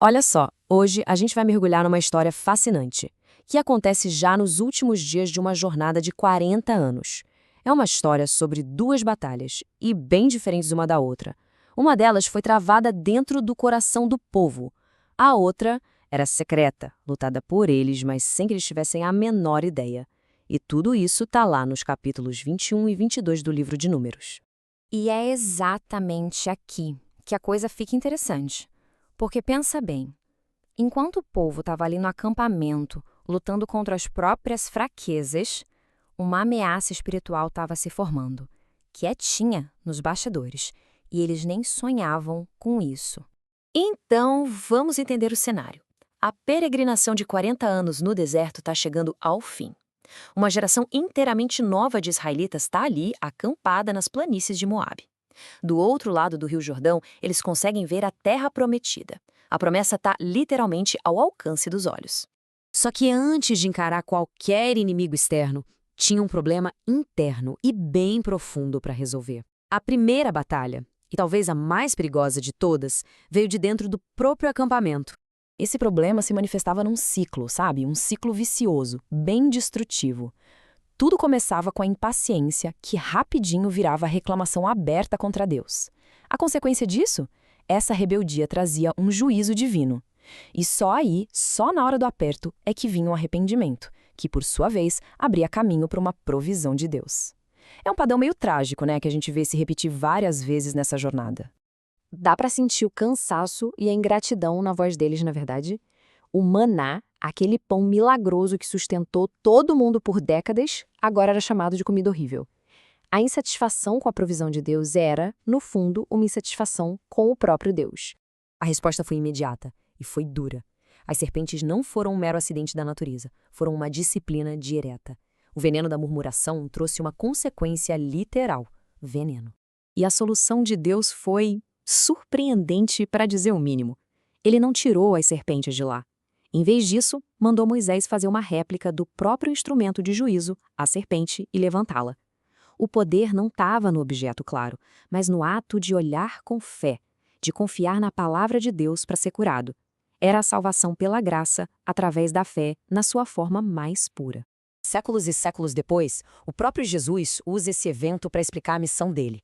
Olha só, hoje a gente vai mergulhar numa história fascinante, que acontece já nos últimos dias de uma jornada de 40 anos. É uma história sobre duas batalhas, e bem diferentes uma da outra. Uma delas foi travada dentro do coração do povo. A outra era secreta, lutada por eles, mas sem que eles tivessem a menor ideia. E tudo isso está lá nos capítulos 21 e 22 do livro de Números. E é exatamente aqui que a coisa fica interessante. Porque pensa bem, enquanto o povo estava ali no acampamento, lutando contra as próprias fraquezas, uma ameaça espiritual estava se formando, quietinha nos bastidores, e eles nem sonhavam com isso. Então, vamos entender o cenário. A peregrinação de 40 anos no deserto está chegando ao fim. Uma geração inteiramente nova de israelitas está ali, acampada nas planícies de Moabe. Do outro lado do Rio Jordão, eles conseguem ver a terra prometida. A promessa está literalmente ao alcance dos olhos. Só que antes de encarar qualquer inimigo externo, tinha um problema interno e bem profundo para resolver. A primeira batalha, e talvez a mais perigosa de todas, veio de dentro do próprio acampamento. Esse problema se manifestava num ciclo, sabe? Um ciclo vicioso, bem destrutivo. Tudo começava com a impaciência, que rapidinho virava reclamação aberta contra Deus. A consequência disso? Essa rebeldia trazia um juízo divino. E só aí, só na hora do aperto, é que vinha o arrependimento, que por sua vez abria caminho para uma provisão de Deus. É um padrão meio trágico, né, que a gente vê se repetir várias vezes nessa jornada. Dá para sentir o cansaço e a ingratidão na voz deles, na verdade. O maná, aquele pão milagroso que sustentou todo mundo por décadas, agora era chamado de comida horrível. A insatisfação com a provisão de Deus era, no fundo, uma insatisfação com o próprio Deus. A resposta foi imediata e foi dura. As serpentes não foram um mero acidente da natureza, foram uma disciplina direta. O veneno da murmuração trouxe uma consequência literal: veneno. E a solução de Deus foi surpreendente, para dizer o mínimo. Ele não tirou as serpentes de lá. Em vez disso, mandou Moisés fazer uma réplica do próprio instrumento de juízo, a serpente, e levantá-la. O poder não estava no objeto, claro, mas no ato de olhar com fé, de confiar na palavra de Deus para ser curado. Era a salvação pela graça, através da fé, na sua forma mais pura. Séculos e séculos depois, o próprio Jesus usa esse evento para explicar a missão dele.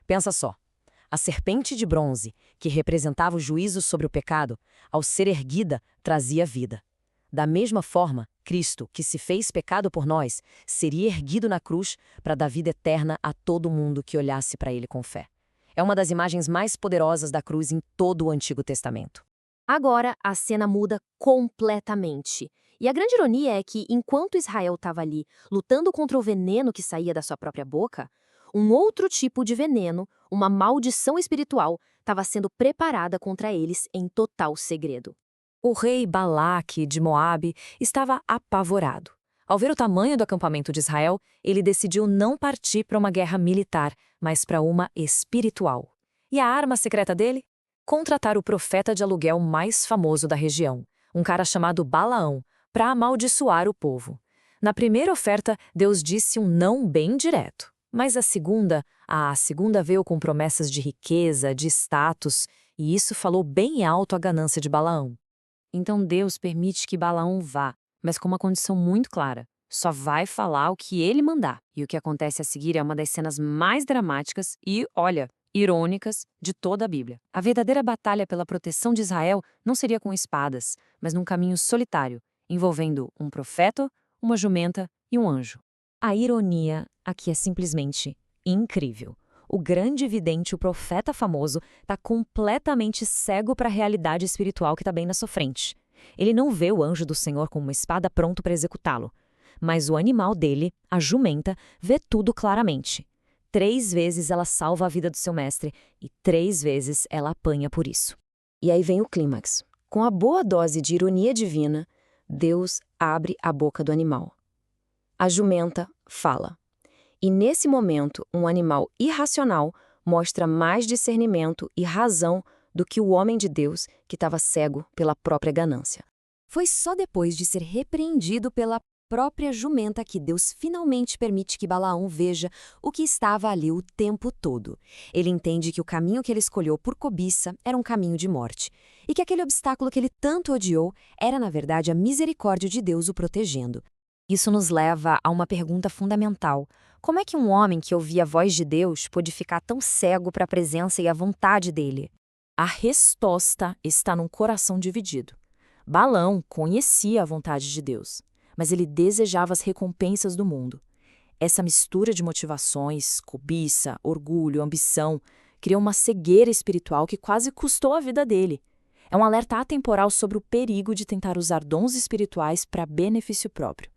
Pensa só. A serpente de bronze, que representava o juízo sobre o pecado, ao ser erguida, trazia vida. Da mesma forma, Cristo, que se fez pecado por nós, seria erguido na cruz para dar vida eterna a todo mundo que olhasse para ele com fé. É uma das imagens mais poderosas da cruz em todo o Antigo Testamento. Agora, a cena muda completamente. E a grande ironia é que, enquanto Israel estava ali, lutando contra o veneno que saía da sua própria boca, um outro tipo de veneno, uma maldição espiritual, estava sendo preparada contra eles em total segredo. O rei Balaque, de Moabe, estava apavorado. Ao ver o tamanho do acampamento de Israel, ele decidiu não partir para uma guerra militar, mas para uma espiritual. E a arma secreta dele? Contratar o profeta de aluguel mais famoso da região, um cara chamado Balaão, para amaldiçoar o povo. Na primeira oferta, Deus disse um não bem direto. Mas a segunda veio com promessas de riqueza, de status, e isso falou bem alto a ganância de Balaão. Então Deus permite que Balaão vá, mas com uma condição muito clara. Só vai falar o que ele mandar. E o que acontece a seguir é uma das cenas mais dramáticas e, olha, irônicas de toda a Bíblia. A verdadeira batalha pela proteção de Israel não seria com espadas, mas num caminho solitário, envolvendo um profeta, uma jumenta e um anjo. A ironia aqui é simplesmente incrível. O grande vidente, o profeta famoso, está completamente cego para a realidade espiritual que está bem na sua frente. Ele não vê o anjo do Senhor com uma espada pronto para executá-lo. Mas o animal dele, a jumenta, vê tudo claramente. 3 vezes ela salva a vida do seu mestre e 3 vezes ela apanha por isso. E aí vem o clímax. Com a boa dose de ironia divina, Deus abre a boca do animal. A jumenta fala. E nesse momento, um animal irracional mostra mais discernimento e razão do que o homem de Deus que estava cego pela própria ganância. Foi só depois de ser repreendido pela própria jumenta que Deus finalmente permite que Balaão veja o que estava ali o tempo todo. Ele entende que o caminho que ele escolheu por cobiça era um caminho de morte, e que aquele obstáculo que ele tanto odiou era, na verdade, a misericórdia de Deus o protegendo. Isso nos leva a uma pergunta fundamental. Como é que um homem que ouvia a voz de Deus pôde ficar tão cego para a presença e a vontade dele? A resposta está num coração dividido. Balaão conhecia a vontade de Deus, mas ele desejava as recompensas do mundo. Essa mistura de motivações, cobiça, orgulho, ambição, criou uma cegueira espiritual que quase custou a vida dele. É um alerta atemporal sobre o perigo de tentar usar dons espirituais para benefício próprio.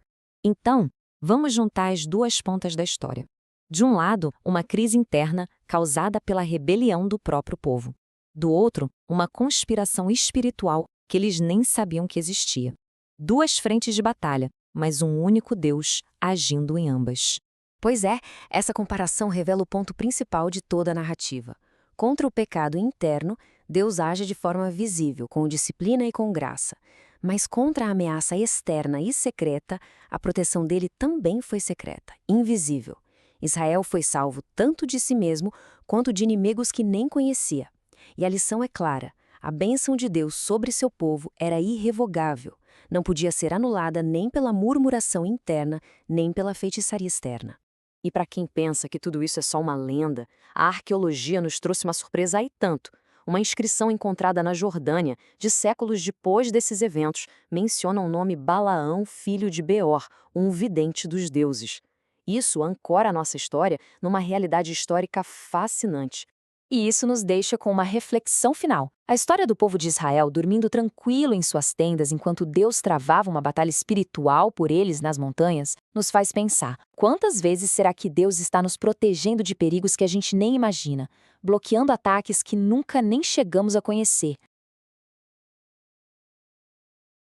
Então, vamos juntar as duas pontas da história. De um lado, uma crise interna causada pela rebelião do próprio povo. Do outro, uma conspiração espiritual que eles nem sabiam que existia. Duas frentes de batalha, mas um único Deus agindo em ambas. Pois é, essa comparação revela o ponto principal de toda a narrativa. Contra o pecado interno, Deus age de forma visível, com disciplina e com graça. Mas contra a ameaça externa e secreta, a proteção dele também foi secreta, invisível. Israel foi salvo tanto de si mesmo quanto de inimigos que nem conhecia. E a lição é clara: a bênção de Deus sobre seu povo era irrevogável. Não podia ser anulada nem pela murmuração interna, nem pela feitiçaria externa. E para quem pensa que tudo isso é só uma lenda, a arqueologia nos trouxe uma surpresa aí tanto. Uma inscrição encontrada na Jordânia, de séculos depois desses eventos, menciona o nome Balaão, filho de Beor, um vidente dos deuses. Isso ancora a nossa história numa realidade histórica fascinante. E isso nos deixa com uma reflexão final. A história do povo de Israel dormindo tranquilo em suas tendas enquanto Deus travava uma batalha espiritual por eles nas montanhas, nos faz pensar: quantas vezes será que Deus está nos protegendo de perigos que a gente nem imagina, bloqueando ataques que nunca nem chegamos a conhecer,